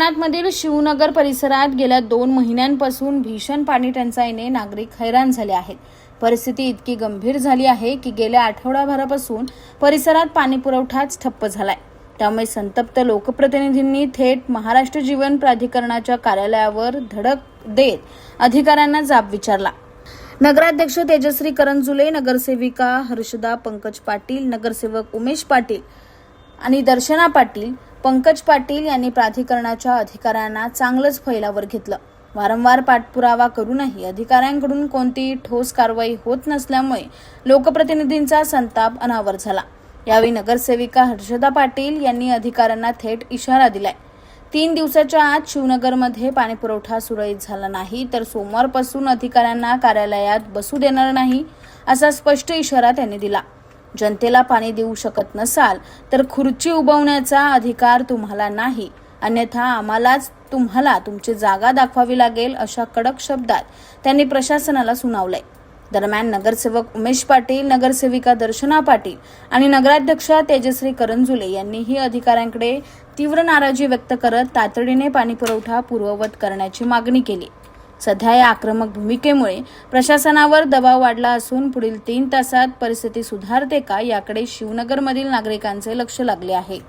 अंबरनाथमधील शिवनगर परिसरात गेल्या 2 महिन्यांपासून भीषण पाणी टंचाईने नागरिक हैराण झाले आहेत। परिस्थिती इतकी गंभीर झाली आहे की गेल्या आठवडाभरापासून परिसरात पाणी पुरवठाच ठप्प झालाय। त्यामुळे संतप्त लोकप्रतिनिधींनी थेट महाराष्ट्र जीवन प्राधिकरणाच्या कार्यालयावर धडक देत अधिकाऱ्यांना जाब विचारला। नगराध्यक्ष तेजश्री करंजुले, नगरसेविका हर्षदा पंकज पाटील, नगरसेवक उमेश पाटील आणि दर्शना पाटील, पंकज पाटील यांनी प्राधिकरणाच्या अधिकाऱ्यांना चांगलंच फैलावर घेतलं। वारंवार पाठपुरावा करूनही अधिकाऱ्यांकडून कोणतीही ठोस कारवाई होत नसल्यामुळे लोकप्रतिनिधींचा संताप अनावर झाला। यावेळी नगरसेविका हर्षदा पाटील यांनी अधिकाऱ्यांना थेट इशारा दिलाय। 3 दिवसाच्या आत शिवनगरमध्ये पाणी पुरवठा सुरळीत झाला नाही तर सोमवारपासून अधिकाऱ्यांना कार्यालयात बसू देणार नाही, असा स्पष्ट इशारा त्यांनी दिला। जनतेला पाणी देऊ शकत नसाल तर खुर्ची उभवण्याचा अधिकार तुम्हाला नाही, अन्यथा आम्हालाच तुम्हाला तुमची जागा दाखवावी लागेल, अशा कडक शब्दात त्यांनी प्रशासनाला सुनावलंय। दरम्यान नगरसेवक उमेश पाटील, नगरसेविका दर्शना पाटील आणि नगराध्यक्षा तेजश्री करंजुले यांनीही अधिकाऱ्यांकडे तीव्र नाराजी व्यक्त करत तातडीने पाणी पुरवठा पूर्ववत करण्याची मागणी केली। सध्या या आक्रमक भूमिकेमुळे प्रशासनावर दबाव वाढला असून पुढील 3 तासात परिस्थिती सुधारते का याकडे शिवनगरमधील नागरिकांचे लक्ष लागले आहे।